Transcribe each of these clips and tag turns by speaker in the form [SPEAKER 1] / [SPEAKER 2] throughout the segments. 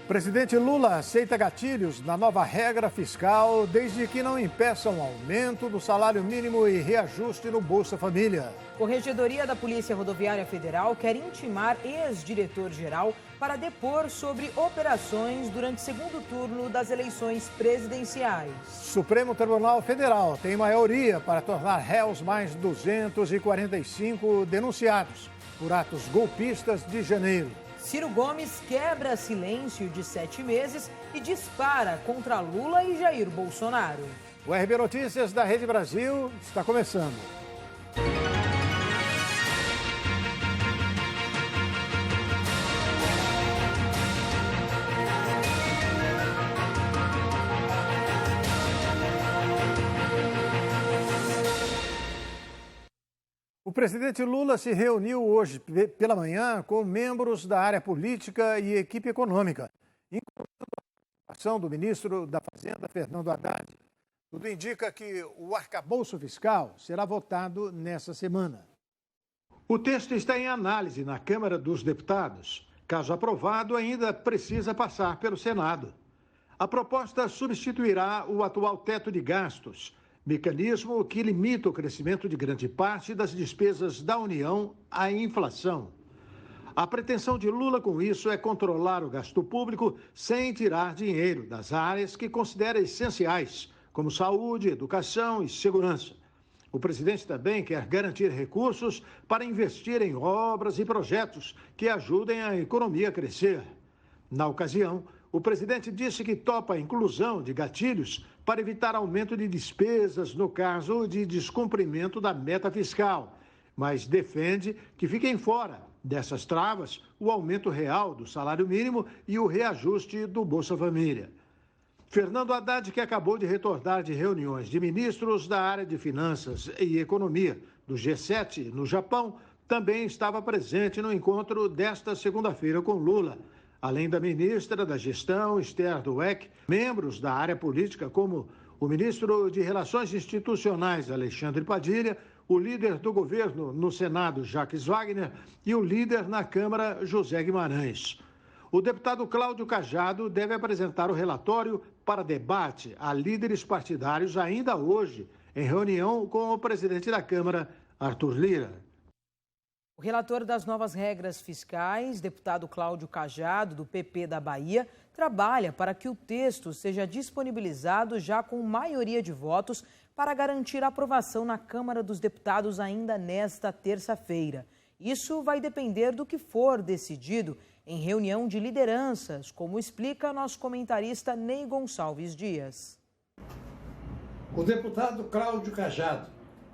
[SPEAKER 1] Presidente Lula aceita gatilhos na nova regra fiscal, desde que não impeçam aumento do salário mínimo e reajuste no Bolsa Família.
[SPEAKER 2] Corregedoria da Polícia Rodoviária Federal quer intimar ex-diretor-geral para depor sobre operações durante o segundo turno das eleições presidenciais.
[SPEAKER 1] Supremo Tribunal Federal tem maioria para tornar réus mais 245 denunciados por atos golpistas de janeiro.
[SPEAKER 2] Ciro Gomes quebra silêncio de 7 meses e dispara contra Lula e Jair Bolsonaro.
[SPEAKER 1] O RB Notícias da Rede Brasil está começando. O presidente Lula se reuniu hoje pela manhã com membros da área política e equipe econômica, incluindo a participação do ministro da Fazenda, Fernando Haddad. Tudo indica que o arcabouço fiscal será votado nessa semana. O texto está em análise na Câmara dos Deputados. Caso aprovado, ainda precisa passar pelo Senado. A proposta substituirá o atual teto de gastos, mecanismo que limita o crescimento de grande parte das despesas da União à inflação. A pretensão de Lula com isso é controlar o gasto público sem tirar dinheiro das áreas que considera essenciais, como saúde, educação e segurança. O presidente também quer garantir recursos para investir em obras e projetos que ajudem a economia a crescer. Na ocasião, o presidente disse que topa a inclusão de gatilhos para evitar aumento de despesas no caso de descumprimento da meta fiscal, mas defende que fiquem fora dessas travas o aumento real do salário mínimo e o reajuste do Bolsa Família. Fernando Haddad, que acabou de retornar de reuniões de ministros da área de Finanças e Economia do G7 no Japão, também estava presente no encontro desta segunda-feira com Lula. Além da ministra da Gestão, Esther Dweck, membros da área política como o ministro de Relações Institucionais, Alexandre Padilha, o líder do governo no Senado, Jacques Wagner, e o líder na Câmara, José Guimarães. O deputado Cláudio Cajado deve apresentar o relatório para debate a líderes partidários ainda hoje, em reunião com o presidente da Câmara, Arthur Lira.
[SPEAKER 2] O relator das novas regras fiscais, deputado Cláudio Cajado, do PP da Bahia, trabalha para que o texto seja disponibilizado já com maioria de votos para garantir a aprovação na Câmara dos Deputados ainda nesta terça-feira. Isso vai depender do que for decidido em reunião de lideranças, como explica nosso comentarista Ney Gonçalves Dias.
[SPEAKER 3] O deputado Cláudio Cajado,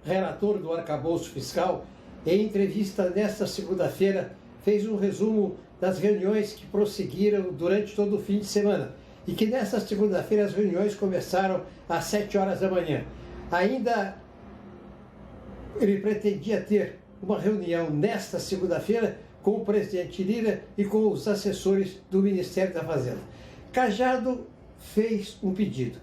[SPEAKER 3] relator do arcabouço fiscal, em entrevista nesta segunda-feira, fez um resumo das reuniões que prosseguiram durante todo o fim de semana e que nesta segunda-feira as reuniões começaram às 7 horas da manhã. Ainda ele pretendia ter uma reunião nesta segunda-feira com o presidente Lira e com os assessores do Ministério da Fazenda. Cajado fez um pedido.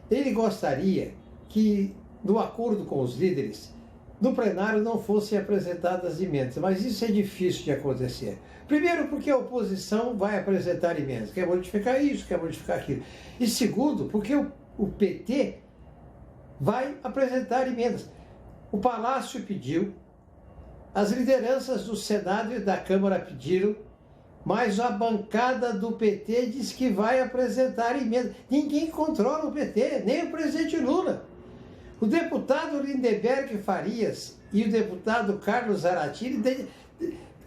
[SPEAKER 3] Ele gostaria que, no acordo com os líderes, no plenário não fossem apresentadas emendas, mas isso é difícil de acontecer. Primeiro, porque a oposição vai apresentar emendas, quer modificar isso, quer modificar aquilo. E segundo, porque o PT vai apresentar emendas. O Palácio pediu, as lideranças do Senado e da Câmara pediram, mas a bancada do PT diz que vai apresentar emendas. Ninguém controla o PT, nem o presidente Lula. O deputado Lindeberg Farias e o deputado Carlos Zaratini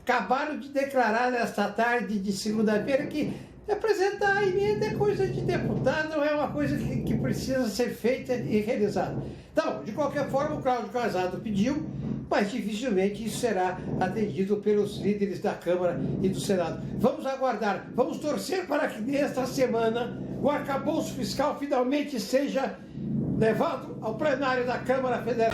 [SPEAKER 3] acabaram de declarar nesta tarde de segunda-feira que apresentar a emenda é coisa de deputado, não é uma coisa que precisa ser feita e realizada. Então, de qualquer forma, o Cláudio Cajado pediu, mas dificilmente isso será atendido pelos líderes da Câmara e do Senado. Vamos aguardar, vamos torcer para que nesta semana o arcabouço fiscal finalmente seja levado ao plenário da Câmara Federal.